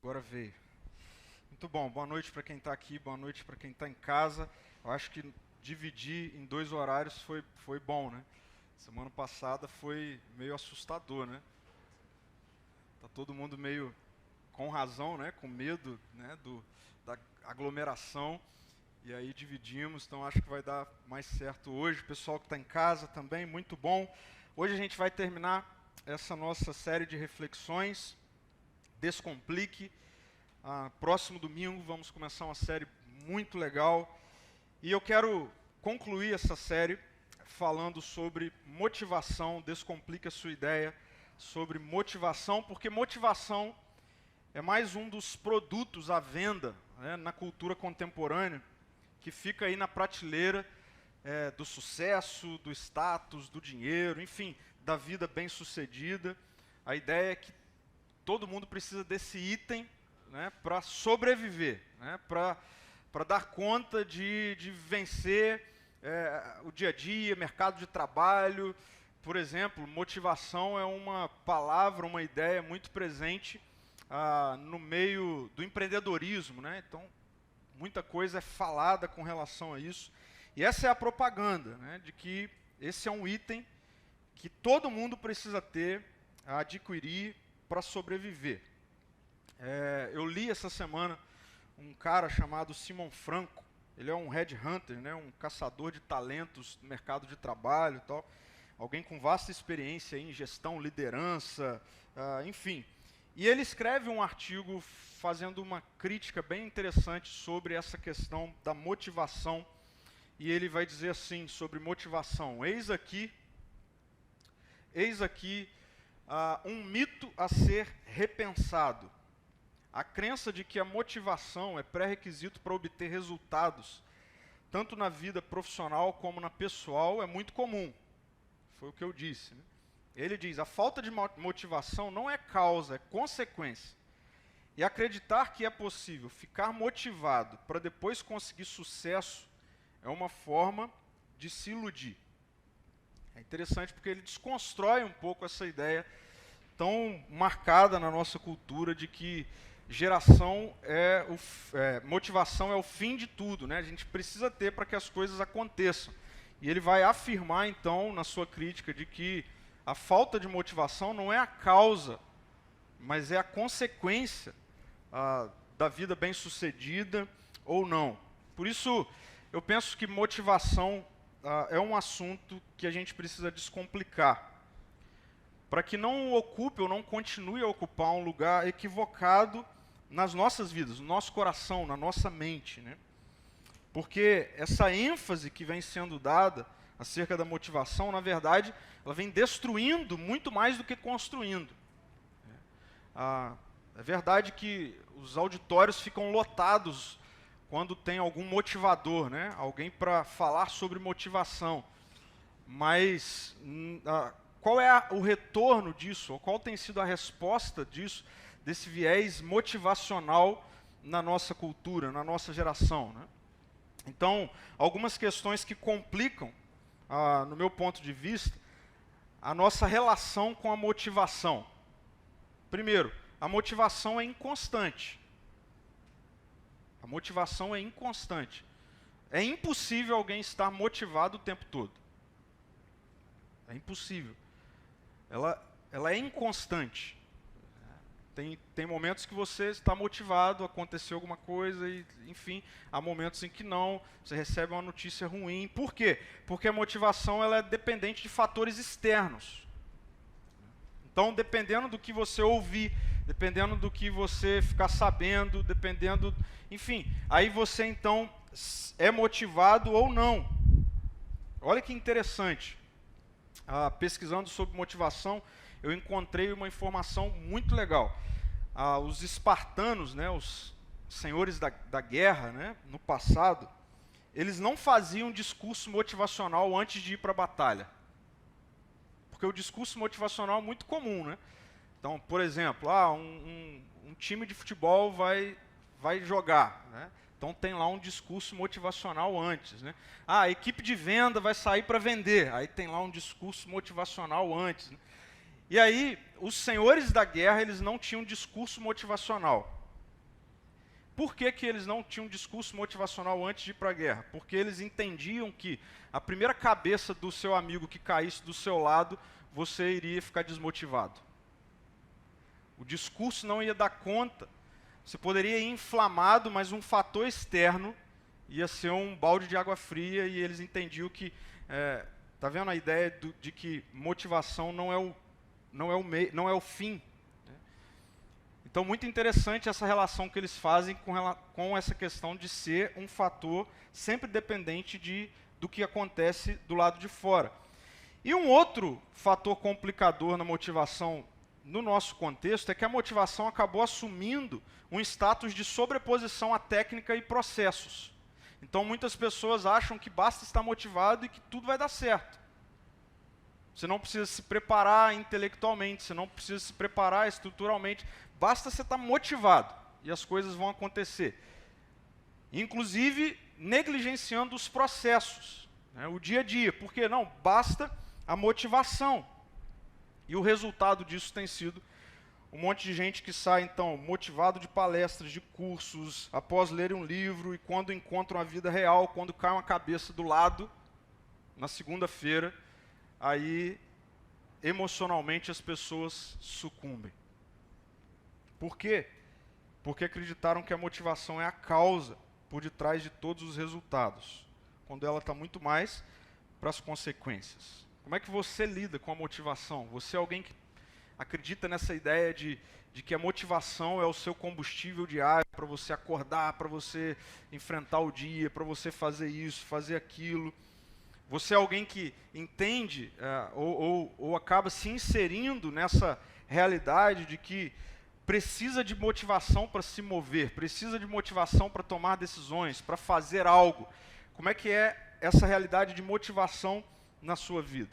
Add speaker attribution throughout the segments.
Speaker 1: agora veio. Muito bom, boa noite para quem está aqui, boa noite para quem está em casa. Eu acho que dividir em dois horários foi bom, né? Semana passada foi meio assustador, né? Tá todo mundo meio com razão, né? Com medo, né? Da aglomeração. E aí dividimos, então acho que vai dar mais certo hoje. O pessoal que está em casa também, muito bom. Hoje a gente vai terminar essa nossa série de reflexões. Descomplique. Próximo domingo vamos começar uma série muito legal. E eu quero concluir essa série falando sobre motivação. Descomplique a sua ideia sobre motivação, porque motivação é mais um dos produtos à venda, né, na cultura contemporânea, que fica aí na prateleira do sucesso, do status, do dinheiro, enfim, da vida bem-sucedida. A ideia é que todo mundo precisa desse item, né, para sobreviver, né, para dar conta de vencer o dia a dia, mercado de trabalho. Por exemplo, motivação é uma palavra, uma ideia muito presente no meio do empreendedorismo, né? Então, muita coisa é falada com relação a isso. E essa é a propaganda, né, de que esse é um item que todo mundo precisa ter, adquirir para sobreviver. Eu li essa semana um cara chamado Simon Franco. Ele é um headhunter, né, um caçador de talentos no mercado de trabalho e tal. Alguém com vasta experiência em gestão, liderança, enfim. E ele escreve um artigo fazendo uma crítica bem interessante sobre essa questão da motivação. E ele vai dizer assim sobre motivação: eis aqui um mito a ser repensado. A crença de que a motivação é pré-requisito para obter resultados, tanto na vida profissional como na pessoal, é muito comum. Foi o que eu disse, né? Ele diz: a falta de motivação não é causa, é consequência. E acreditar que é possível ficar motivado para depois conseguir sucesso é uma forma de se iludir. É interessante porque ele desconstrói um pouco essa ideia tão marcada na nossa cultura de que motivação é o fim de tudo, né? A gente precisa ter para que as coisas aconteçam. E ele vai afirmar, então, na sua crítica, de que a falta de motivação não é a causa, mas é a consequência da vida bem-sucedida ou não. Por isso, eu penso que motivação é um assunto que a gente precisa descomplicar, para que não ocupe ou não continue a ocupar um lugar equivocado nas nossas vidas, no nosso coração, na nossa mente, né? Porque essa ênfase que vem sendo dada acerca da motivação, na verdade, ela vem destruindo muito mais do que construindo. É verdade que os auditórios ficam lotados quando tem algum motivador, né? Alguém para falar sobre motivação. Mas qual é o retorno disso? Ou qual tem sido a resposta disso, desse viés motivacional na nossa cultura, na nossa geração, né? Então, algumas questões que complicam, no meu ponto de vista, a nossa relação com a motivação. Primeiro, a motivação é inconstante. A motivação é inconstante. É impossível alguém estar motivado o tempo todo. É impossível. Ela é inconstante. Tem momentos que você está motivado, aconteceu alguma coisa, e, enfim, há momentos em que não, você recebe uma notícia ruim. Por quê? Porque a motivação ela é dependente de fatores externos. Então, dependendo do que você ouvir, dependendo do que você ficar sabendo, dependendo, enfim, aí você então é motivado ou não. Olha que interessante. Pesquisando sobre motivação, eu encontrei uma informação muito legal. Os espartanos, né, os senhores da guerra, né, no passado, eles não faziam discurso motivacional antes de ir para a batalha. Porque o discurso motivacional é muito comum, né? Então, por exemplo, um time de futebol vai jogar, né? Então tem lá um discurso motivacional antes, né? A equipe de venda vai sair para vender, aí tem lá um discurso motivacional antes, né? E aí, os senhores da guerra, eles não tinham discurso motivacional. Por que que eles não tinham um discurso motivacional antes de ir para a guerra? Porque eles entendiam que a primeira cabeça do seu amigo que caísse do seu lado, você iria ficar desmotivado. O discurso não ia dar conta. Você poderia ir inflamado, mas um fator externo ia ser um balde de água fria, e eles entendiam que... tá vendo a ideia de que motivação não é o fim? Então, muito interessante essa relação que eles fazem com essa questão de ser um fator sempre dependente do que acontece do lado de fora. E um outro fator complicador na motivação no nosso contexto é que a motivação acabou assumindo um status de sobreposição à técnica e processos. Então, muitas pessoas acham que basta estar motivado e que tudo vai dar certo. Você não precisa se preparar intelectualmente, você não precisa se preparar estruturalmente, basta você estar motivado e as coisas vão acontecer. Inclusive, negligenciando os processos, né, o dia a dia, porque não, basta a motivação. E o resultado disso tem sido um monte de gente que sai, então, motivado de palestras, de cursos, após lerem um livro, e quando encontram a vida real, quando cai uma cabeça do lado, na segunda-feira, aí, emocionalmente, as pessoas sucumbem. Por quê? Porque acreditaram que a motivação é a causa por detrás de todos os resultados, quando ela está muito mais para as consequências. Como é que você lida com a motivação? Você é alguém que acredita nessa ideia de que a motivação é o seu combustível diário para você acordar, para você enfrentar o dia, para você fazer isso, fazer aquilo? Você é alguém que entende ou acaba se inserindo nessa realidade de que precisa de motivação para se mover, precisa de motivação para tomar decisões, para fazer algo? Como é que é essa realidade de motivação na sua vida?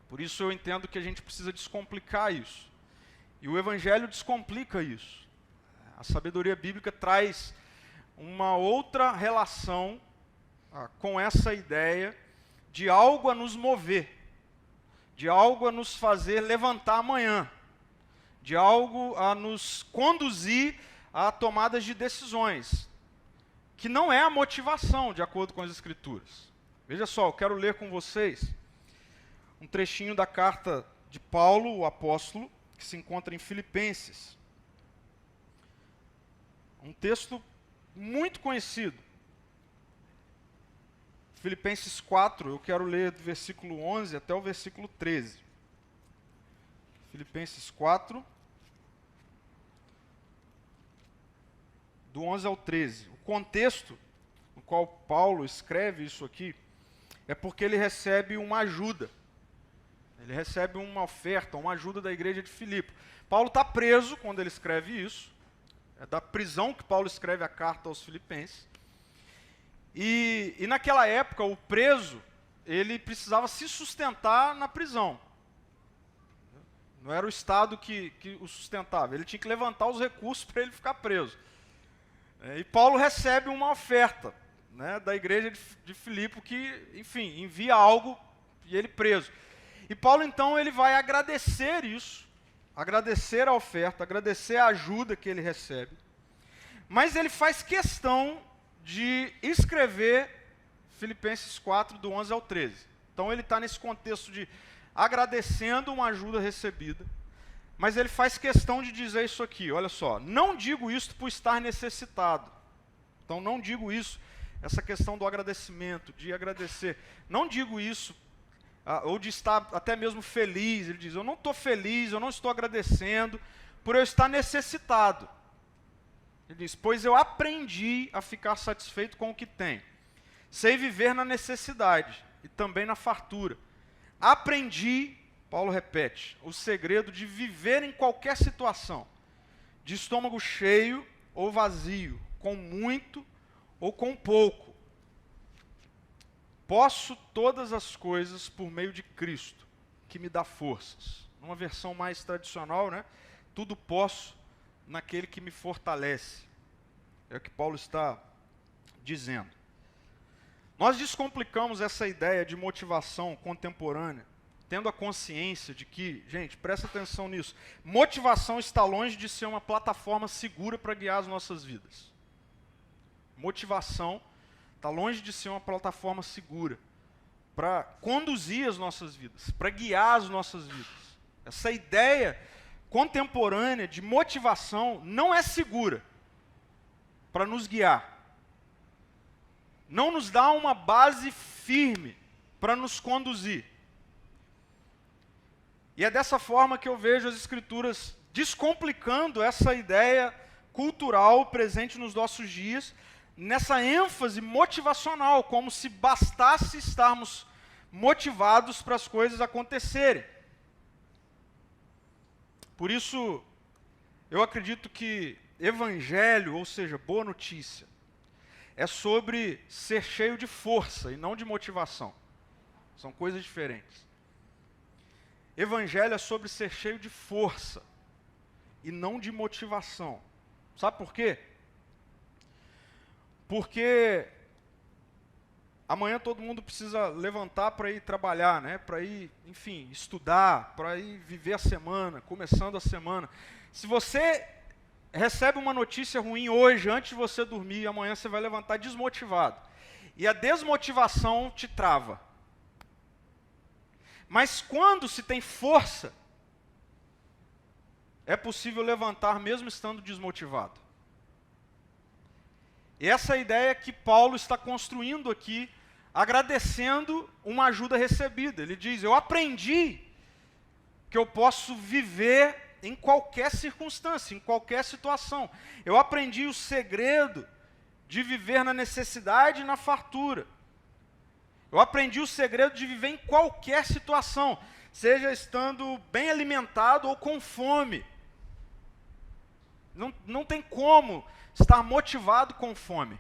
Speaker 1: Por isso eu entendo que a gente precisa descomplicar isso. E o Evangelho descomplica isso. A sabedoria bíblica traz uma outra relação com essa ideia de algo a nos mover, de algo a nos fazer levantar amanhã, de algo a nos conduzir a tomadas de decisões, que não é a motivação, de acordo com as Escrituras. Veja só, eu quero ler com vocês um trechinho da carta de Paulo, o apóstolo, que se encontra em Filipenses. Um texto muito conhecido. Filipenses 4, eu quero ler do versículo 11 até o versículo 13. Filipenses 4, do 11 ao 13. O contexto no qual Paulo escreve isso aqui é porque ele recebe uma ajuda. Ele recebe uma oferta, uma ajuda da igreja de Filipe. Paulo está preso quando ele escreve isso. É da prisão que Paulo escreve a carta aos Filipenses. E naquela época, o preso, ele precisava se sustentar na prisão. Não era o Estado que o sustentava. Ele tinha que levantar os recursos para ele ficar preso. E Paulo recebe uma oferta, né, da igreja de Filipe, que, enfim, envia algo e ele preso. E Paulo, então, ele vai agradecer isso, agradecer a oferta, agradecer a ajuda que ele recebe, mas ele faz questão de escrever Filipenses 4, do 11 ao 13. Então, ele está nesse contexto de agradecendo uma ajuda recebida, mas ele faz questão de dizer isso aqui, olha só: não digo isto por estar necessitado. Então, não digo isso, essa questão do agradecimento, de agradecer, não digo isso ou de estar até mesmo feliz. Ele diz: eu não estou feliz, eu não estou agradecendo por eu estar necessitado. Ele diz: pois eu aprendi a ficar satisfeito com o que tenho. Sei viver na necessidade e também na fartura. Aprendi, Paulo repete, o segredo de viver em qualquer situação, de estômago cheio ou vazio, com muito ou com pouco. Posso todas as coisas por meio de Cristo, que me dá forças. Numa versão mais tradicional, né? Tudo posso naquele que me fortalece. É o que Paulo está dizendo. Nós descomplicamos essa ideia de motivação contemporânea, tendo a consciência de que, gente, presta atenção nisso, motivação está longe de ser uma plataforma segura para guiar as nossas vidas. Motivação está longe de ser uma plataforma segura para conduzir as nossas vidas, para guiar as nossas vidas. Essa ideia contemporânea de motivação não é segura para nos guiar. Não nos dá uma base firme para nos conduzir. E é dessa forma que eu vejo as Escrituras descomplicando essa ideia cultural presente nos nossos dias, nessa ênfase motivacional, como se bastasse estarmos motivados para as coisas acontecerem. Por isso, eu acredito que evangelho, ou seja, boa notícia, é sobre ser cheio de força e não de motivação. São coisas diferentes. Evangelho é sobre ser cheio de força e não de motivação. Sabe por quê? Porque amanhã todo mundo precisa levantar para ir trabalhar, né? Para ir, enfim, estudar, para ir viver a semana, começando a semana. Se você recebe uma notícia ruim hoje, antes de você dormir, amanhã você vai levantar desmotivado. E a desmotivação te trava. Mas quando se tem força, é possível levantar mesmo estando desmotivado. E essa é a ideia que Paulo está construindo aqui, agradecendo uma ajuda recebida. Ele diz, eu aprendi que eu posso viver em qualquer circunstância, em qualquer situação. Eu aprendi o segredo de viver na necessidade e na fartura. Eu aprendi o segredo de viver em qualquer situação, seja estando bem alimentado ou com fome. Não tem como estar motivado com fome.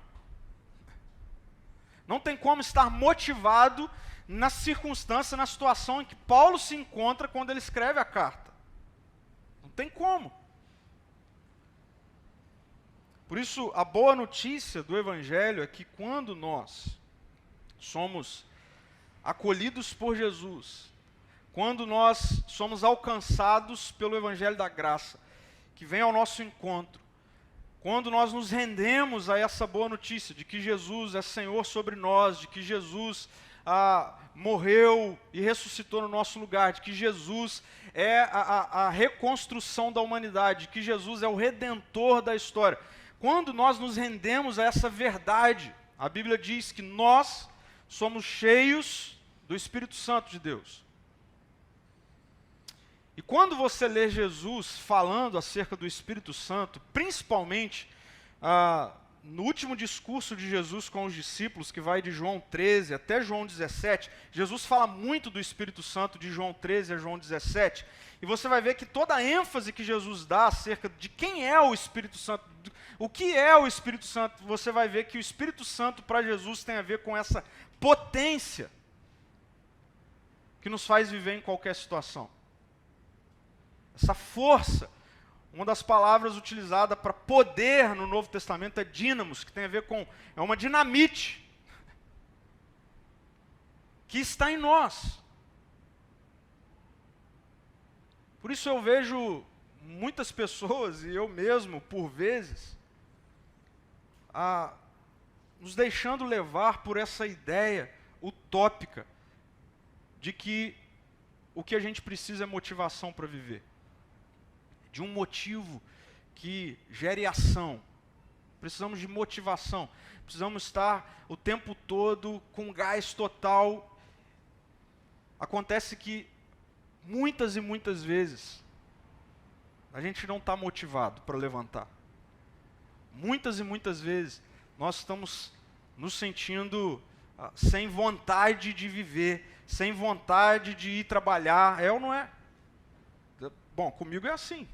Speaker 1: Não tem como estar motivado na circunstância, na situação em que Paulo se encontra quando ele escreve a carta. Não tem como. Por isso, a boa notícia do Evangelho é que quando nós somos acolhidos por Jesus, quando nós somos alcançados pelo Evangelho da graça, que vem ao nosso encontro, quando nós nos rendemos a essa boa notícia de que Jesus é Senhor sobre nós, de que Jesus morreu e ressuscitou no nosso lugar, de que Jesus é a reconstrução da humanidade, de que Jesus é o Redentor da história. Quando nós nos rendemos a essa verdade, a Bíblia diz que nós somos cheios do Espírito Santo de Deus. E quando você lê Jesus falando acerca do Espírito Santo, principalmente no último discurso de Jesus com os discípulos, que vai de João 13 até João 17, Jesus fala muito do Espírito Santo de João 13 a João 17, e você vai ver que toda a ênfase que Jesus dá acerca de quem é o Espírito Santo, o que é o Espírito Santo, você vai ver que o Espírito Santo para Jesus tem a ver com essa potência que nos faz viver em qualquer situação. Essa força, uma das palavras utilizadas para poder no Novo Testamento é dínamos, que tem a ver com, é uma dinamite que está em nós. Por isso eu vejo muitas pessoas, e eu mesmo, por vezes, nos deixando levar por essa ideia utópica de que o que a gente precisa é motivação para viver. De um motivo que gere ação. Precisamos de motivação. Precisamos estar o tempo todo com gás total. Acontece que muitas e muitas vezes a gente não está motivado para levantar. Muitas e muitas vezes nós estamos nos sentindo sem vontade de viver, sem vontade de ir trabalhar. É ou não é? Bom, comigo é assim.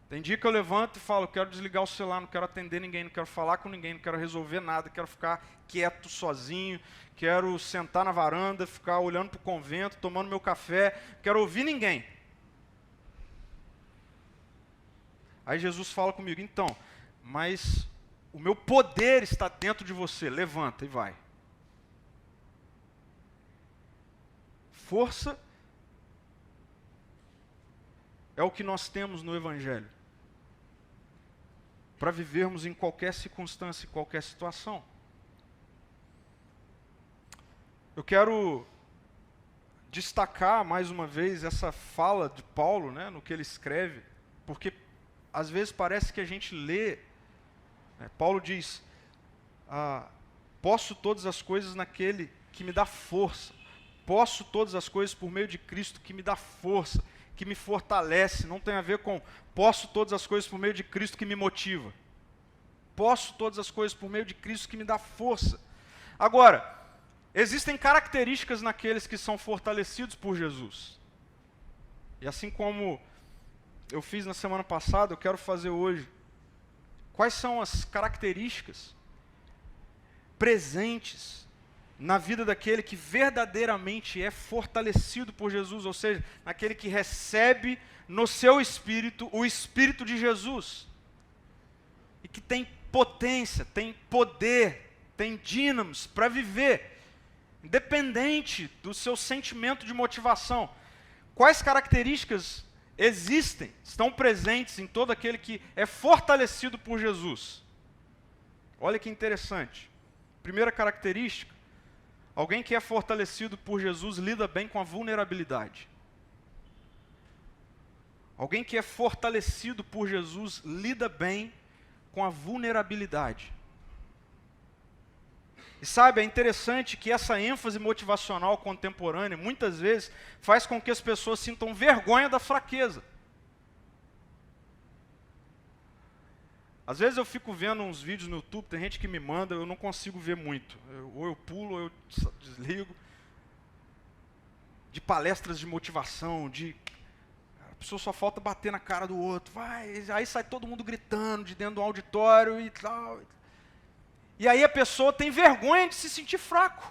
Speaker 1: Tem dia que eu levanto e falo, quero desligar o celular, não quero atender ninguém, não quero falar com ninguém, não quero resolver nada, quero ficar quieto, sozinho, quero sentar na varanda, ficar olhando para o convento, tomando meu café, quero ouvir ninguém. Aí Jesus fala comigo, então, mas o meu poder está dentro de você, levanta e vai. Força é o que nós temos no Evangelho. para vivermos em qualquer circunstância, em qualquer situação. Eu quero destacar mais uma vez essa fala de Paulo, né, no que ele escreve, porque às vezes parece que a gente lê, né, Paulo diz, posso todas as coisas naquele que me dá força, posso todas as coisas por meio de Cristo que me dá força, que me fortalece, não tem a ver com posso todas as coisas por meio de Cristo que me motiva, posso todas as coisas por meio de Cristo que me dá força. Agora, existem características naqueles que são fortalecidos por Jesus. E assim como eu fiz na semana passada, eu quero fazer hoje. Quais são as características presentes na vida daquele que verdadeiramente é fortalecido por Jesus, ou seja, naquele que recebe no seu espírito o Espírito de Jesus, e que tem potência, tem poder, tem dínamos para viver, independente do seu sentimento de motivação. Quais características existem, estão presentes em todo aquele que é fortalecido por Jesus? Olha que interessante. Primeira característica, alguém que é fortalecido por Jesus lida bem com a vulnerabilidade. Alguém que é fortalecido por Jesus lida bem com a vulnerabilidade. E sabe, é interessante que essa ênfase motivacional contemporânea, muitas vezes, faz com que as pessoas sintam vergonha da fraqueza. Às vezes eu fico vendo uns vídeos no YouTube, tem gente que me manda, eu não consigo ver muito. Ou eu pulo, ou eu desligo. De palestras de motivação, a pessoa só falta bater na cara do outro. Aí sai todo mundo gritando de dentro do auditório e tal. E aí a pessoa tem vergonha de se sentir fraco.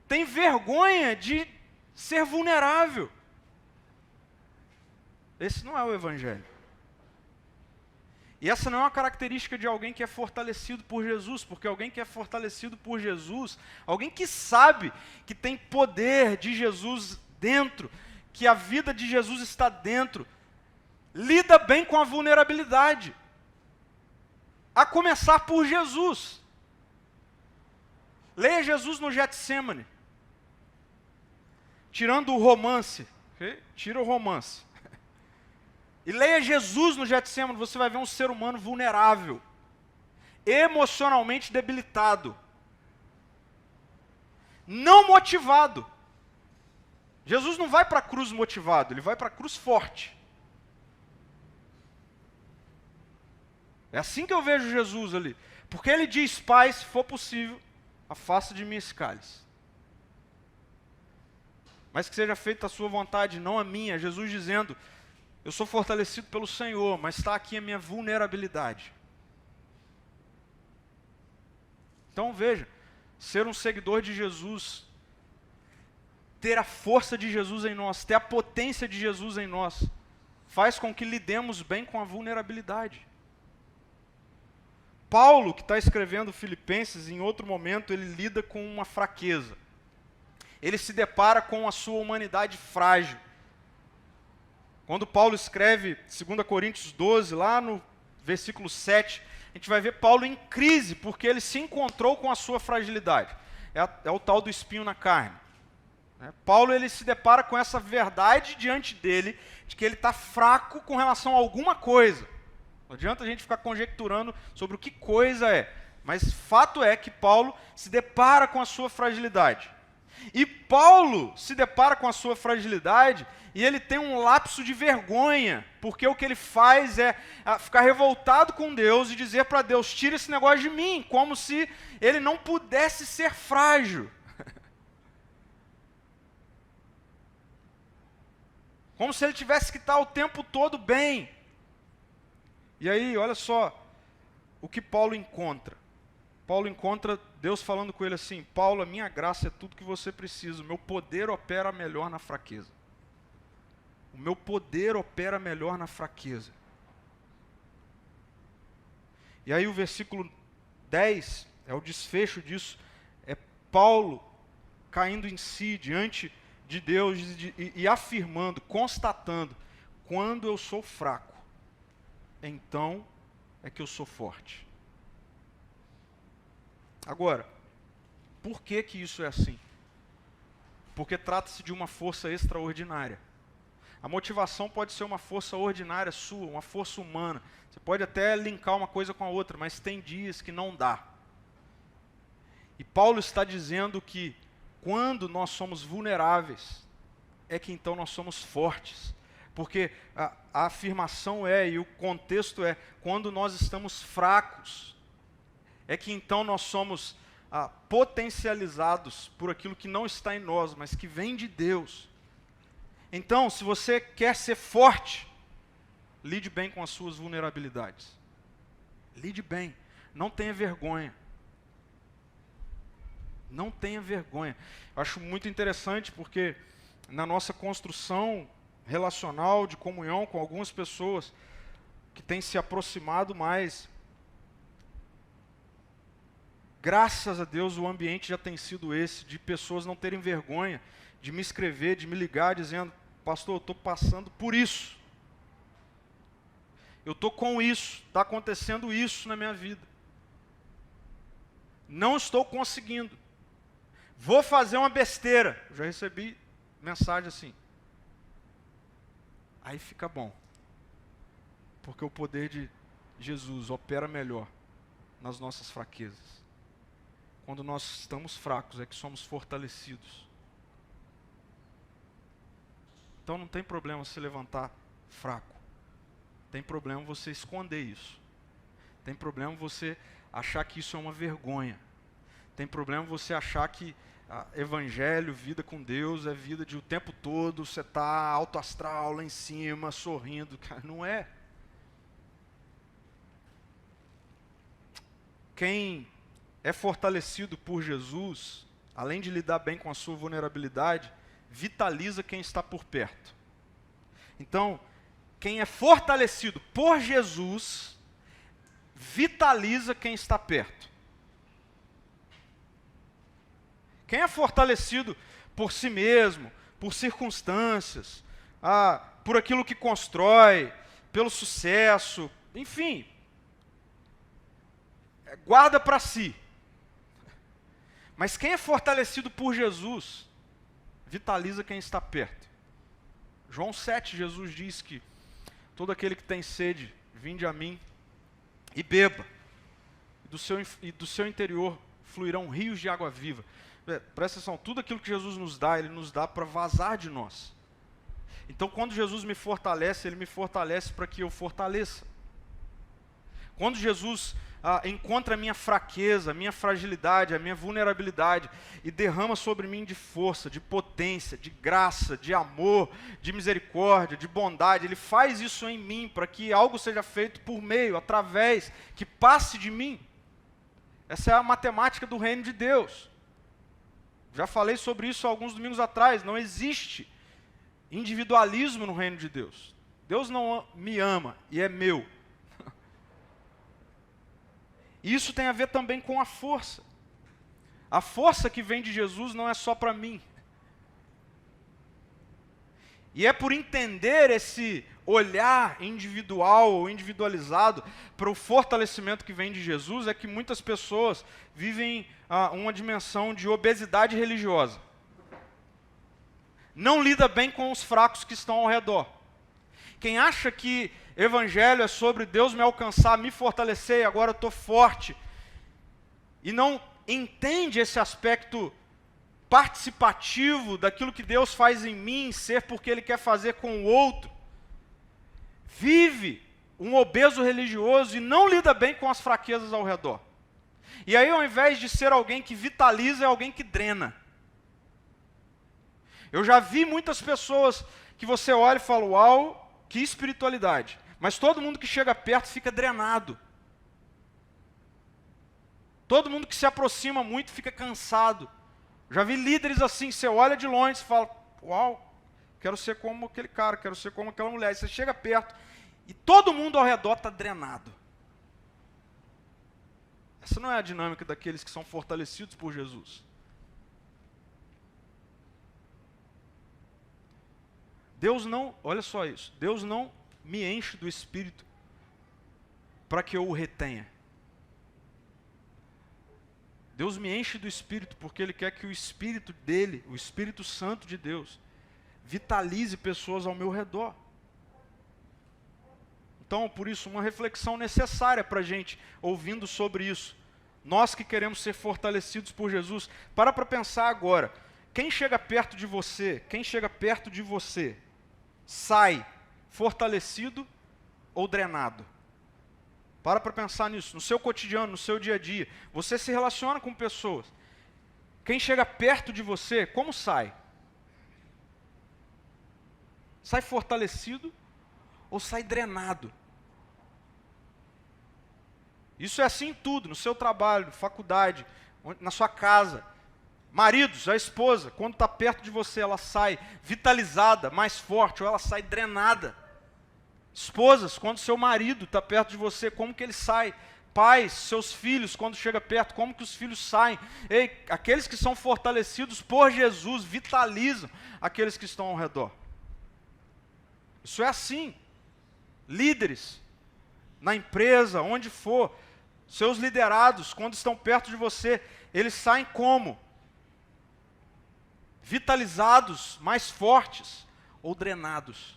Speaker 1: Tem vergonha de ser vulnerável. Esse não é o Evangelho. E essa não é uma característica de alguém que é fortalecido por Jesus, porque alguém que é fortalecido por Jesus, alguém que sabe que tem poder de Jesus dentro, que a vida de Jesus está dentro, lida bem com a vulnerabilidade. A começar por Jesus. Leia Jesus no Getsêmani. Tirando o romance. Okay? Tira o romance. E leia Jesus no Getsêmani, você vai ver um ser humano vulnerável. Emocionalmente debilitado. Não motivado. Jesus não vai para a cruz motivado, ele vai para a cruz forte. É assim que eu vejo Jesus ali. Porque ele diz, Pai, se for possível, afasta de mim esse cálice. Mas que seja feita a sua vontade, não a minha. Jesus dizendo, eu sou fortalecido pelo Senhor, mas está aqui a minha vulnerabilidade. Então veja, ser um seguidor de Jesus, ter a força de Jesus em nós, ter a potência de Jesus em nós, faz com que lidemos bem com a vulnerabilidade. Paulo, que está escrevendo Filipenses, em outro momento, ele lida com uma fraqueza. Ele se depara com a sua humanidade frágil. Quando Paulo escreve 2 Coríntios 12, lá no versículo 7, a gente vai ver Paulo em crise, porque ele se encontrou com a sua fragilidade. É o tal do espinho na carne. Paulo ele se depara com essa verdade diante dele, de que ele está fraco com relação a alguma coisa. Não adianta a gente ficar conjecturando sobre o que coisa é. Mas fato é que Paulo se depara com a sua fragilidade. E Paulo se depara com a sua fragilidade e ele tem um lapso de vergonha, porque o que ele faz é ficar revoltado com Deus e dizer para Deus, tira esse negócio de mim, como se ele não pudesse ser frágil. Como se ele tivesse que estar o tempo todo bem. E aí, olha só o que Paulo encontra. Paulo encontra Deus falando com ele assim, Paulo, a minha graça é tudo que você precisa, o meu poder opera melhor na fraqueza. O meu poder opera melhor na fraqueza. E aí o versículo 10 é o desfecho disso, é Paulo caindo em si diante de Deus e afirmando, constatando, quando eu sou fraco, então é que eu sou forte. Agora, por que que isso é assim? Porque trata-se de uma força extraordinária. A motivação pode ser uma força ordinária sua, uma força humana. Você pode até linkar uma coisa com a outra, mas tem dias que não dá. E Paulo está dizendo que quando nós somos vulneráveis, é que então nós somos fortes. Porque a afirmação e o contexto é, quando nós estamos fracos, é que então nós somos potencializados por aquilo que não está em nós, mas que vem de Deus. Então, se você quer ser forte, lide bem com as suas vulnerabilidades. Lide bem, não tenha vergonha. Não tenha vergonha. Eu acho muito interessante porque na nossa construção relacional, de comunhão com algumas pessoas que têm se aproximado mais, graças a Deus o ambiente já tem sido esse, de pessoas não terem vergonha de me escrever, de me ligar dizendo, pastor, eu estou passando por isso. Eu estou com isso, está acontecendo isso na minha vida. Não estou conseguindo. Vou fazer uma besteira. Eu já recebi mensagem assim. Aí fica bom. Porque o poder de Jesus opera melhor nas nossas fraquezas. Quando nós estamos fracos é que somos fortalecidos. Então não tem problema se levantar fraco. Tem problema você esconder isso. Tem problema você achar que isso é uma vergonha. Tem problema você achar que evangelho, vida com Deus, é vida de o tempo todo, você está alto astral, lá em cima, sorrindo. Cara, não é. Quem é fortalecido por Jesus, além de lidar bem com a sua vulnerabilidade, vitaliza quem está por perto. Então, quem é fortalecido por Jesus, vitaliza quem está perto. Quem é fortalecido por si mesmo, por circunstâncias, por aquilo que constrói, pelo sucesso, enfim, guarda para si. Mas quem é fortalecido por Jesus, vitaliza quem está perto. João 7, Jesus diz que todo aquele que tem sede, vinde a mim e beba. E do seu interior fluirão rios de água viva. Presta atenção, tudo aquilo que Jesus nos dá, Ele nos dá para vazar de nós. Então quando Jesus me fortalece, Ele me fortalece para que eu fortaleça. Quando Jesus encontra a minha fraqueza, a minha fragilidade, a minha vulnerabilidade e derrama sobre mim de força, de potência, de graça, de amor, de misericórdia, de bondade, Ele faz isso em mim para que algo seja feito por meio, através, que passe de mim. Essa é a matemática do reino de Deus. Já falei sobre isso alguns domingos atrás. Não existe individualismo no reino de Deus. Deus não me ama e é meu. Isso tem a ver também com a força. A força que vem de Jesus não é só para mim. E é por entender esse olhar individual ou individualizado para o fortalecimento que vem de Jesus, é que muitas pessoas vivem uma dimensão de obesidade religiosa. Não lida bem com os fracos que estão ao redor. Quem acha que evangelho é sobre Deus me alcançar, me fortalecer, e agora eu estou forte, e não entende esse aspecto participativo daquilo que Deus faz em mim, ser porque Ele quer fazer com o outro, vive um obeso religioso e não lida bem com as fraquezas ao redor. E aí, ao invés de ser alguém que vitaliza, é alguém que drena. Eu já vi muitas pessoas que você olha e fala, uau, que espiritualidade. Mas todo mundo que chega perto fica drenado. Todo mundo que se aproxima muito fica cansado. Já vi líderes assim, você olha de longe e fala, uau, quero ser como aquele cara, quero ser como aquela mulher. E você chega perto e todo mundo ao redor está drenado. Essa não é a dinâmica daqueles que são fortalecidos por Jesus. Deus não, olha só isso, Deus não me enche do Espírito para que eu o retenha. Deus me enche do Espírito porque Ele quer que o Espírito dele, o Espírito Santo de Deus, vitalize pessoas ao meu redor. Então, por isso, uma reflexão necessária para a gente, ouvindo sobre isso. Nós que queremos ser fortalecidos por Jesus, para pensar agora. Quem chega perto de você, sai fortalecido ou drenado? Para pensar nisso, no seu cotidiano, no seu dia a dia. Você se relaciona com pessoas. Quem chega perto de você, como sai? Sai fortalecido ou sai drenado? Isso é assim em tudo, no seu trabalho, faculdade, na sua casa. Maridos, a esposa, quando está perto de você, ela sai vitalizada, mais forte, ou ela sai drenada. Esposas, quando seu marido está perto de você, como que ele sai? Pais, seus filhos, quando chega perto, como que os filhos saem? Ei, aqueles que são fortalecidos por Jesus, vitalizam aqueles que estão ao redor. Isso é assim. Líderes, na empresa, onde for, seus liderados, quando estão perto de você, eles saem como? Vitalizados, mais fortes ou drenados?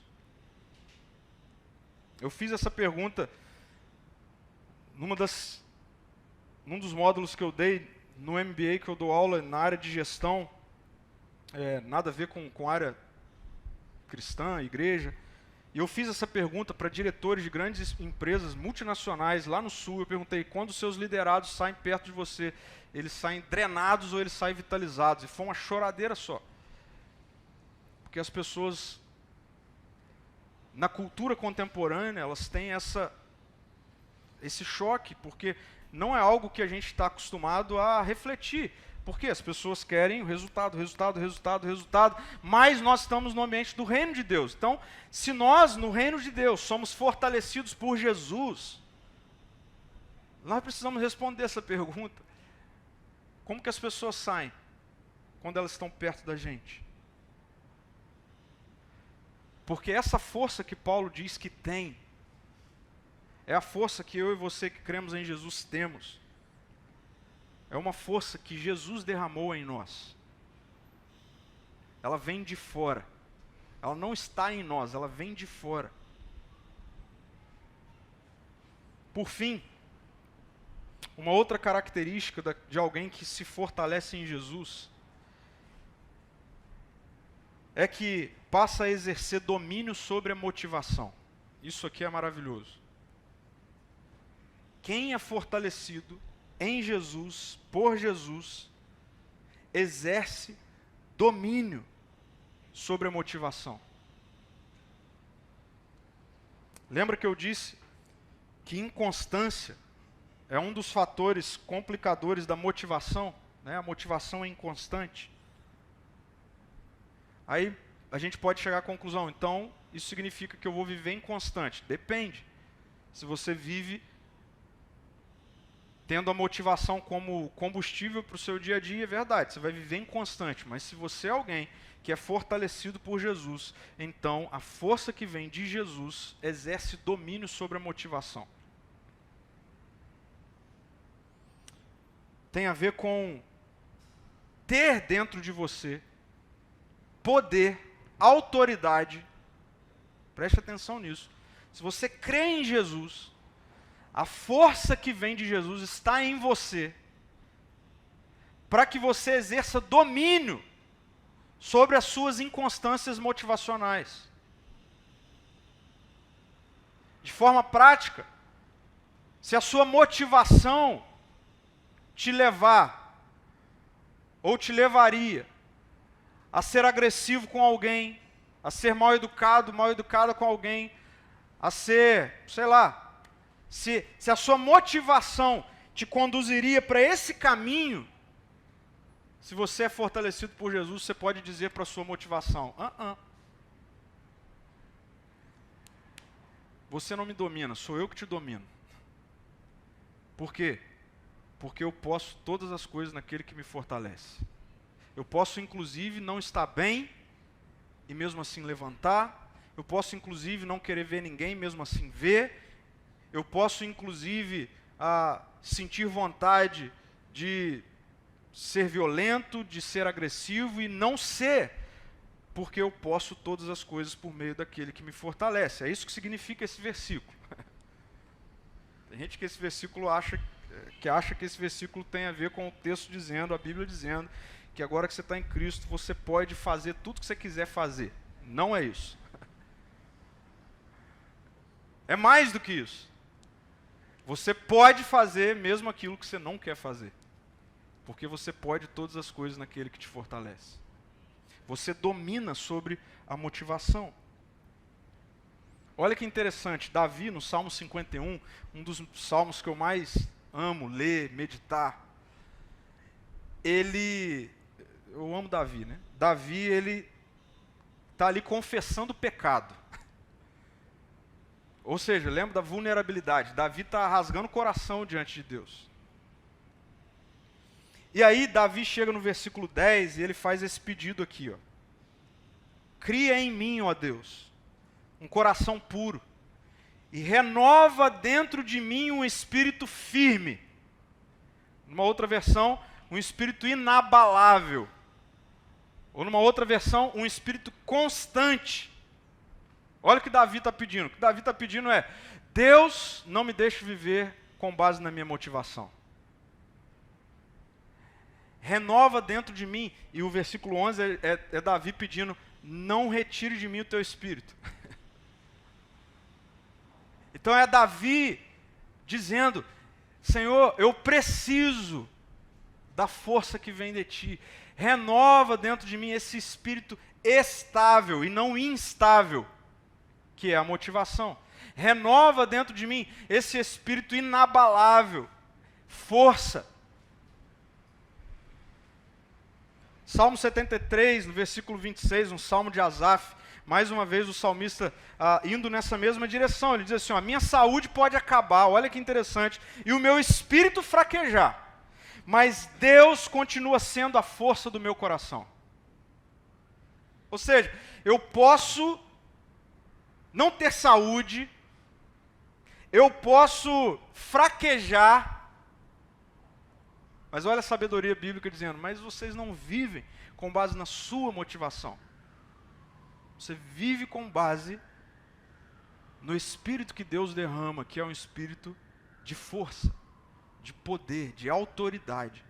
Speaker 1: Eu fiz essa pergunta num dos módulos que eu dei no MBA, que eu dou aula na área de gestão, nada a ver com área cristã, igreja. E eu fiz essa pergunta para diretores de grandes empresas multinacionais lá no Sul. Eu perguntei, quando os seus liderados saem perto de você, eles saem drenados ou eles saem vitalizados? E foi uma choradeira só. Porque as pessoas, na cultura contemporânea, elas têm esse choque, porque não é algo que a gente está acostumado a refletir. Porque as pessoas querem o resultado, mas nós estamos no ambiente do reino de Deus. Então, se nós, no reino de Deus, somos fortalecidos por Jesus, nós precisamos responder essa pergunta. Como que as pessoas saem quando elas estão perto da gente? Porque essa força que Paulo diz que tem, é a força que eu e você que cremos em Jesus temos. É uma força que Jesus derramou em nós. Ela vem de fora. Ela não está em nós, ela vem de fora. Por fim, uma outra característica de alguém que se fortalece em Jesus é que passa a exercer domínio sobre a motivação. Isso aqui é maravilhoso. Quem é fortalecido em Jesus, por Jesus, exerce domínio sobre a motivação. Lembra que eu disse que inconstância é um dos fatores complicadores da motivação, né? A motivação é inconstante. Aí a gente pode chegar à conclusão, então isso significa que eu vou viver inconstante. Depende. Se você vive tendo a motivação como combustível para o seu dia a dia, é verdade, você vai viver inconstante. Mas se você é alguém que é fortalecido por Jesus, então a força que vem de Jesus exerce domínio sobre a motivação. Tem a ver com ter dentro de você poder, autoridade. Preste atenção nisso. Se você crê em Jesus, a força que vem de Jesus está em você, para que você exerça domínio sobre as suas inconstâncias motivacionais. De forma prática, se a sua motivação te levar, ou te levaria, a ser agressivo com alguém, a ser mal educada com alguém, a ser, sei lá, se a sua motivação te conduziria para esse caminho, se você é fortalecido por Jesus, você pode dizer para a sua motivação, você não me domina, sou eu que te domino. Por quê? Porque eu posso todas as coisas naquele que me fortalece. Eu posso, inclusive, não estar bem e mesmo assim levantar. Eu posso, inclusive, não querer ver ninguém, mesmo assim ver. Eu posso, inclusive, sentir vontade de ser violento, de ser agressivo e não ser, porque eu posso todas as coisas por meio daquele que me fortalece. É isso que significa esse versículo. Tem gente que esse versículo acha que esse versículo tem a ver com o texto dizendo, a Bíblia dizendo, que agora que você está em Cristo, você pode fazer tudo que você quiser fazer. Não é isso. É mais do que isso. Você pode fazer mesmo aquilo que você não quer fazer. Porque você pode todas as coisas naquele que te fortalece. Você domina sobre a motivação. Olha que interessante, Davi, no Salmo 51, um dos salmos que eu mais amo ler, meditar, eu amo Davi, né? Davi, ele está ali confessando o pecado. Ou seja, lembra da vulnerabilidade. Davi está rasgando o coração diante de Deus. E aí Davi chega no versículo 10 e ele faz esse pedido aqui, ó. Cria em mim, ó Deus, um coração puro e renova dentro de mim um espírito firme. Numa outra versão, um espírito inabalável. Ou numa outra versão, um espírito constante. Olha o que Davi está pedindo. O que Davi está pedindo é: Deus, não me deixe viver com base na minha motivação. Renova dentro de mim. E o versículo 11 é Davi pedindo: não retire de mim o teu espírito. Então é Davi dizendo: Senhor, eu preciso da força que vem de ti. Renova dentro de mim esse espírito estável e não instável, que é a motivação. Renova dentro de mim esse espírito inabalável, força. Salmo 73, no versículo 26, um salmo de Asaf, mais uma vez o salmista indo nessa mesma direção. Ele diz assim, ó, a minha saúde pode acabar, olha que interessante, e o meu espírito fraquejar, mas Deus continua sendo a força do meu coração. Ou seja, eu posso não ter saúde, eu posso fraquejar, mas olha a sabedoria bíblica dizendo, mas vocês não vivem com base na sua motivação. Você vive com base no Espírito que Deus derrama, que é um Espírito de força, de poder, de autoridade,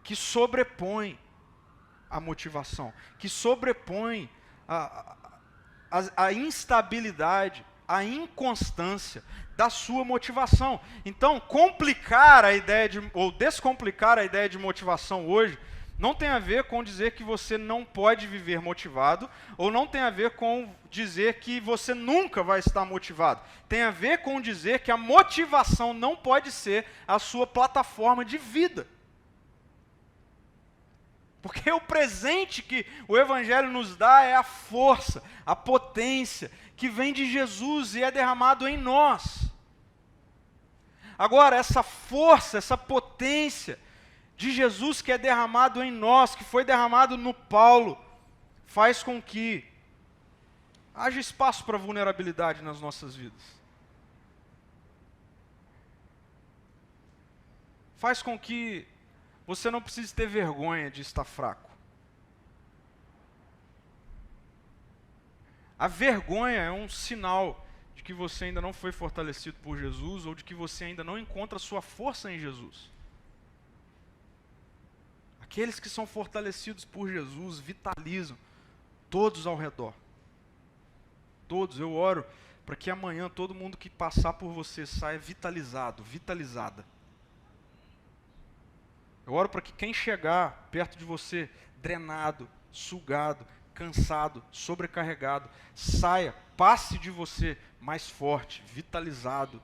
Speaker 1: que sobrepõe a motivação, que sobrepõe a instabilidade, a inconstância da sua motivação. Então, complicar a ideia ou descomplicar a ideia de motivação hoje não tem a ver com dizer que você não pode viver motivado, ou não tem a ver com dizer que você nunca vai estar motivado. Tem a ver com dizer que a motivação não pode ser a sua plataforma de vida. Porque o presente que o Evangelho nos dá é a força, a potência, que vem de Jesus e é derramado em nós. Agora, essa força, essa potência de Jesus que é derramado em nós, que foi derramado no Paulo, faz com que haja espaço para vulnerabilidade nas nossas vidas. Faz com que você não precise ter vergonha de estar fraco. A vergonha é um sinal de que você ainda não foi fortalecido por Jesus ou de que você ainda não encontra sua força em Jesus. Aqueles que são fortalecidos por Jesus vitalizam todos ao redor. Todos, eu oro para que amanhã todo mundo que passar por você saia vitalizado, vitalizada. Eu oro para que quem chegar perto de você, drenado, sugado, cansado, sobrecarregado, saia, passe de você mais forte, vitalizado.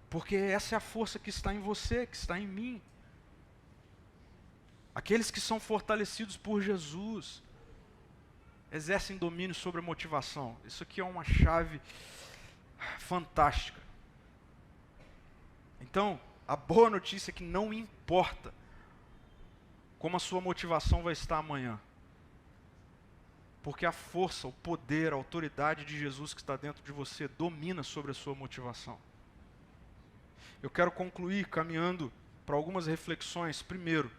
Speaker 1: Porque essa é a força que está em você, que está em mim. Aqueles que são fortalecidos por Jesus exercem domínio sobre a motivação. Isso aqui é uma chave fantástica. Então, a boa notícia é que não importa como a sua motivação vai estar amanhã. Porque a força, o poder, a autoridade de Jesus que está dentro de você domina sobre a sua motivação. Eu quero concluir caminhando para algumas reflexões. Primeiro,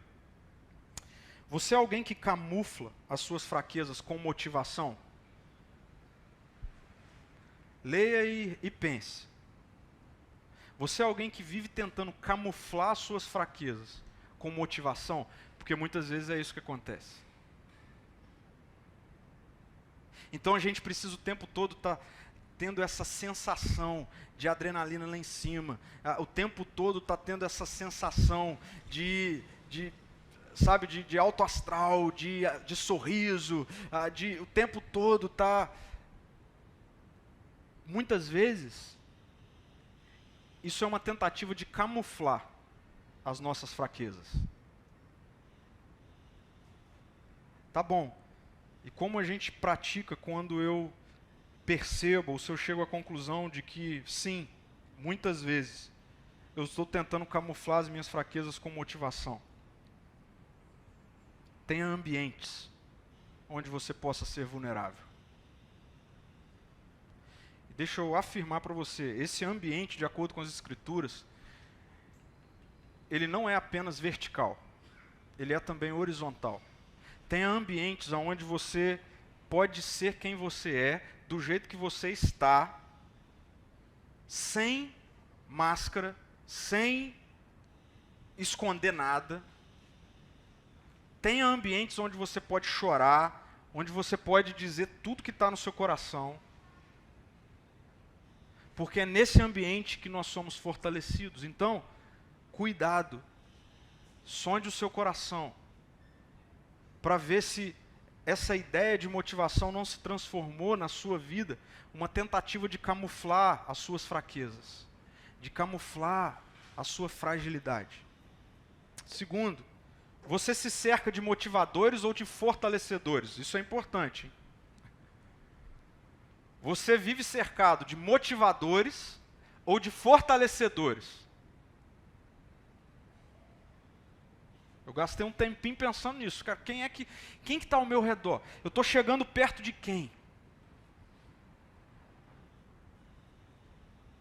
Speaker 1: você é alguém que camufla as suas fraquezas com motivação? Leia e pense. Você é alguém que vive tentando camuflar as suas fraquezas com motivação? Porque muitas vezes é isso que acontece. Então a gente precisa o tempo todo estar tendo essa sensação de adrenalina lá em cima. O tempo todo estar tendo essa sensação de alto astral, de sorriso, o tempo todo tá. Muitas vezes, isso é uma tentativa de camuflar as nossas fraquezas. Tá bom. E como a gente pratica quando eu percebo, ou se eu chego à conclusão de que, sim, muitas vezes, eu estou tentando camuflar as minhas fraquezas com motivação. Tenha ambientes onde você possa ser vulnerável. E deixa eu afirmar para você, esse ambiente, de acordo com as Escrituras, ele não é apenas vertical, ele é também horizontal. Tenha ambientes onde você pode ser quem você é, do jeito que você está, sem máscara, sem esconder nada. Tenha ambientes onde você pode chorar, onde você pode dizer tudo que está no seu coração. Porque é nesse ambiente que nós somos fortalecidos. Então, cuidado. Sonde o seu coração para ver se essa ideia de motivação não se transformou na sua vida uma tentativa de camuflar as suas fraquezas, de camuflar a sua fragilidade. Segundo, você se cerca de motivadores ou de fortalecedores? Isso é importante, hein? Você vive cercado de motivadores ou de fortalecedores? Eu gastei um tempinho pensando nisso. Cara, quem que está ao meu redor? Eu estou chegando perto de quem?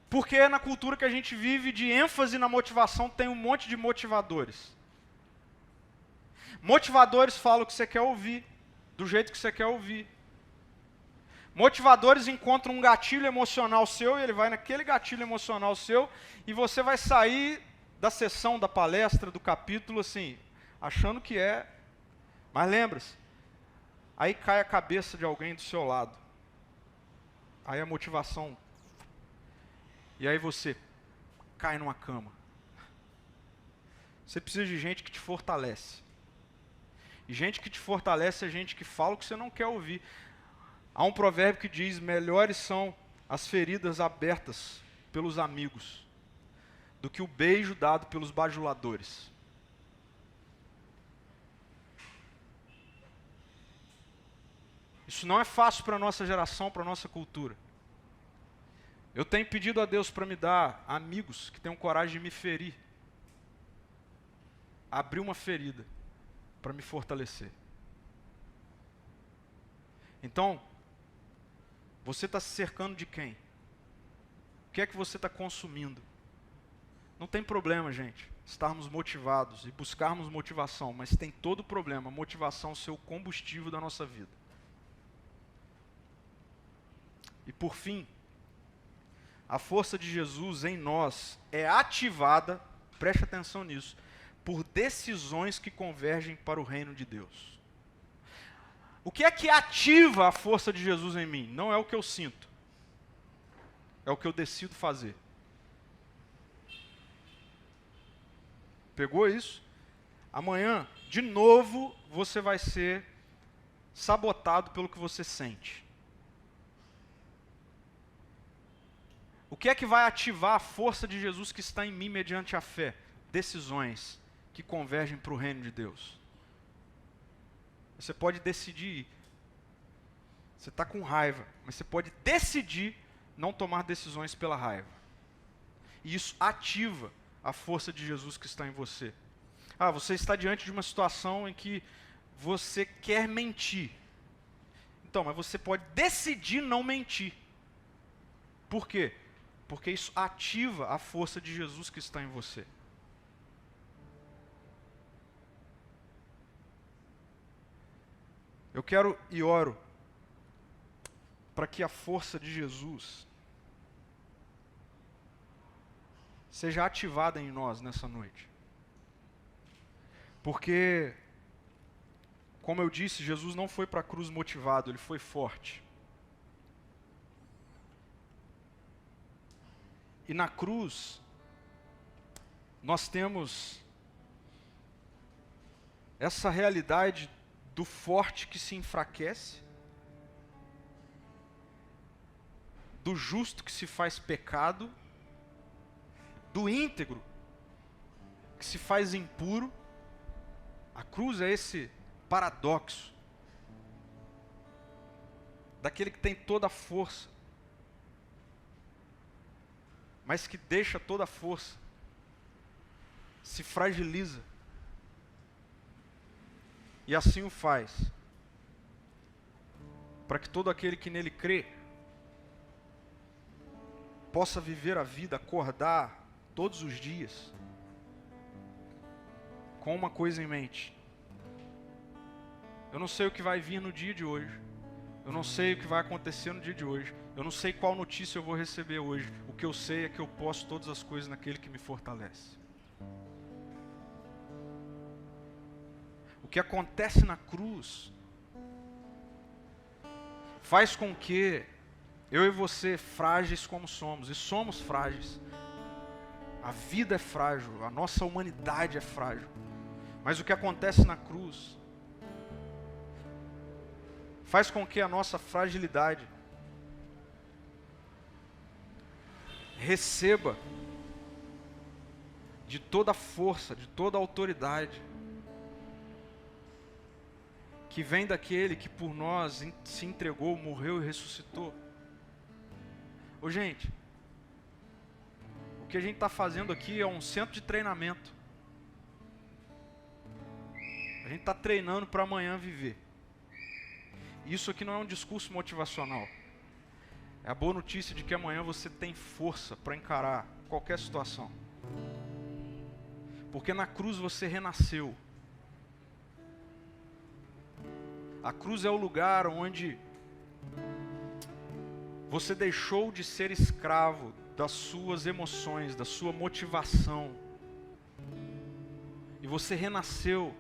Speaker 1: Porque na cultura que a gente vive de ênfase na motivação, tem um monte de motivadores. Motivadores falam o que você quer ouvir, do jeito que você quer ouvir. Motivadores encontram um gatilho emocional seu, e ele vai naquele gatilho emocional seu, e você vai sair da sessão, da palestra, do capítulo, assim, achando que é. Mas lembra-se, aí cai a cabeça de alguém do seu lado. Aí a motivação. E aí você cai numa cama. Você precisa de gente que te fortalece. E gente que te fortalece é gente que fala o que você não quer ouvir. Há um provérbio que diz: melhores são as feridas abertas pelos amigos do que o beijo dado pelos bajuladores. Isso não é fácil para a nossa geração, para a nossa cultura. Eu tenho pedido a Deus para me dar amigos que tenham coragem de me ferir. Abrir uma ferida para me fortalecer. Então, você está se cercando de quem? O que é que você está consumindo? Não tem problema, gente, estarmos motivados e buscarmos motivação, mas tem todo o problema, a motivação ser o combustível da nossa vida. E por fim, a força de Jesus em nós é ativada, preste atenção nisso, por decisões que convergem para o reino de Deus. O que é que ativa a força de Jesus em mim? Não é o que eu sinto, é o que eu decido fazer. Pegou isso? Amanhã, de novo, você vai ser sabotado pelo que você sente. O que é que vai ativar a força de Jesus que está em mim mediante a fé? Decisões que convergem para o reino de Deus. Você pode decidir. Você está com raiva, mas você pode decidir não tomar decisões pela raiva. E isso ativa a força de Jesus que está em você. Você está diante de uma situação em que você quer mentir. Então, mas você pode decidir não mentir. Por quê? Porque isso ativa a força de Jesus que está em você. Eu quero e oro para que a força de Jesus seja ativada em nós nessa noite. Porque, como eu disse, Jesus não foi para a cruz motivado, ele foi forte. E na cruz, nós temos essa realidade do forte que se enfraquece, do justo que se faz pecado, do íntegro que se faz impuro. A cruz é esse paradoxo daquele que tem toda a força, mas que deixa toda a força, se fragiliza, e assim o faz, para que todo aquele que nele crê possa viver a vida, acordar todos os dias com uma coisa em mente: eu não sei o que vai vir no dia de hoje, eu não sei o que vai acontecer no dia de hoje, eu não sei qual notícia eu vou receber hoje. O que eu sei é que eu posso todas as coisas naquele que me fortalece. O que acontece na cruz faz com que eu e você, frágeis como somos, e somos frágeis, a vida é frágil, a nossa humanidade é frágil, mas o que acontece na cruz faz com que a nossa fragilidade receba de toda a força, de toda a autoridade que vem daquele que por nós se entregou, morreu e ressuscitou. Ô gente, o que a gente está fazendo aqui é um centro de treinamento. A gente está treinando para amanhã viver. Isso aqui não é um discurso motivacional. É a boa notícia de que amanhã você tem força para encarar qualquer situação. Porque na cruz você renasceu. A cruz é o lugar onde você deixou de ser escravo das suas emoções, da sua motivação. E você renasceu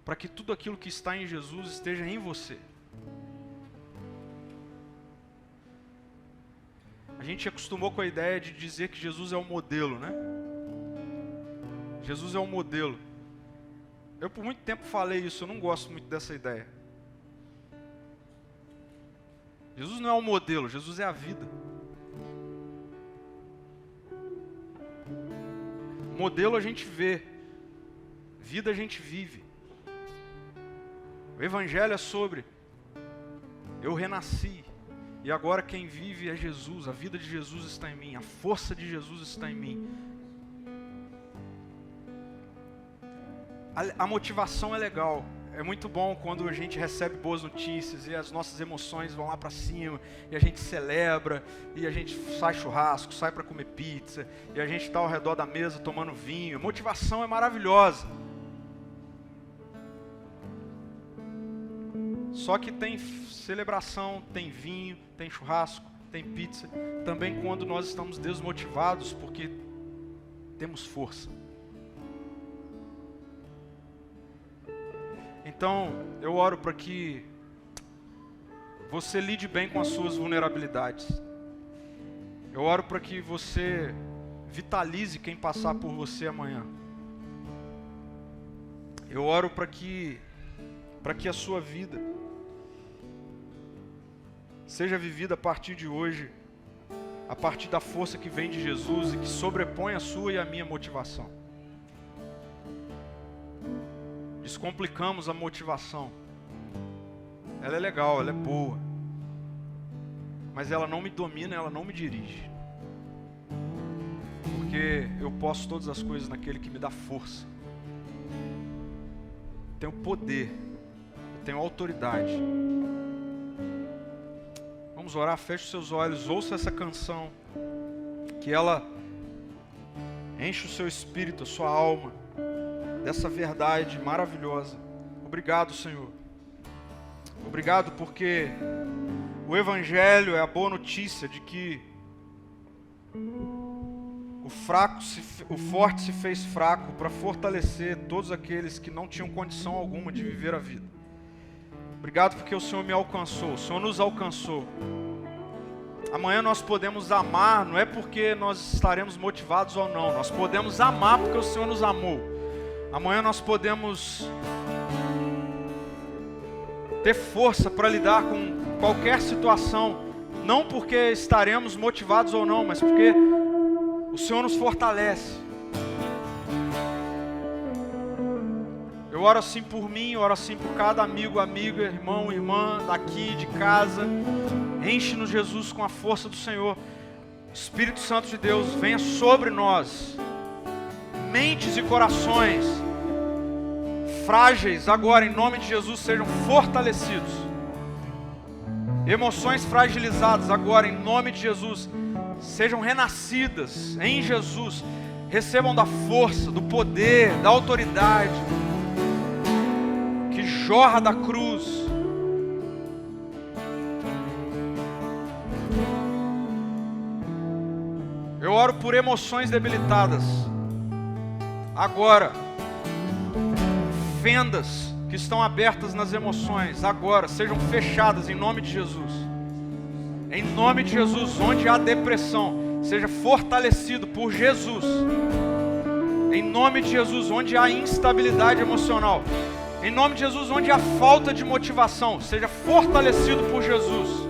Speaker 1: para que tudo aquilo que está em Jesus esteja em você. A gente acostumou com a ideia de dizer que Jesus é o modelo, né? Jesus é o modelo. Eu por muito tempo falei isso, eu não gosto muito dessa ideia. Jesus não é o modelo, Jesus é a vida. Modelo a gente vê, vida a gente vive. O Evangelho é sobre eu renasci e agora quem vive é Jesus, a vida de Jesus está em mim, a força de Jesus está em mim. A motivação é legal, é muito bom quando a gente recebe boas notícias e as nossas emoções vão lá para cima e a gente celebra e a gente sai churrasco, sai para comer pizza e a gente está ao redor da mesa tomando vinho. Motivação é maravilhosa. Só que tem celebração, tem vinho, tem churrasco, tem pizza, também quando nós estamos desmotivados porque temos força. Então, eu oro para que você lide bem com as suas vulnerabilidades. Eu oro para que você vitalize quem passar por você amanhã. Eu oro para que a sua vida seja vivida a partir de hoje, a partir da força que vem de Jesus e que sobrepõe a sua e a minha motivação. Descomplicamos a motivação. Ela é legal, ela é boa, mas ela não me domina, ela não me dirige. Porque eu posso todas as coisas naquele que me dá força. Eu tenho poder, eu tenho autoridade. Vamos orar, feche os seus olhos, ouça essa canção, que ela enche o seu espírito, a sua alma, dessa verdade maravilhosa. Obrigado, Senhor. Obrigado porque o Evangelho é a boa notícia de que o forte se fez fraco para fortalecer todos aqueles que não tinham condição alguma de viver a vida. Obrigado porque o Senhor me alcançou, o Senhor nos alcançou. Amanhã nós podemos amar, não é porque nós estaremos motivados ou não, nós podemos amar porque o Senhor nos amou. Amanhã nós podemos ter força para lidar com qualquer situação, não porque estaremos motivados ou não, mas porque o Senhor nos fortalece. Eu oro assim por mim, oro assim por cada amigo, amiga, irmão, irmã, daqui, de casa. Enche-nos, Jesus, com a força do Senhor. Espírito Santo de Deus, venha sobre nós. Mentes e corações frágeis, agora, em nome de Jesus, sejam fortalecidos. Emoções fragilizadas, agora, em nome de Jesus, sejam renascidas em Jesus. Recebam da força, do poder, da autoridade que jorra da cruz. Eu oro por emoções debilitadas. Agora, fendas que estão abertas nas emoções, agora, sejam fechadas em nome de Jesus. Em nome de Jesus, onde há depressão, seja fortalecido por Jesus. Em nome de Jesus, onde há instabilidade emocional, em nome de Jesus, onde há falta de motivação, seja fortalecido por Jesus.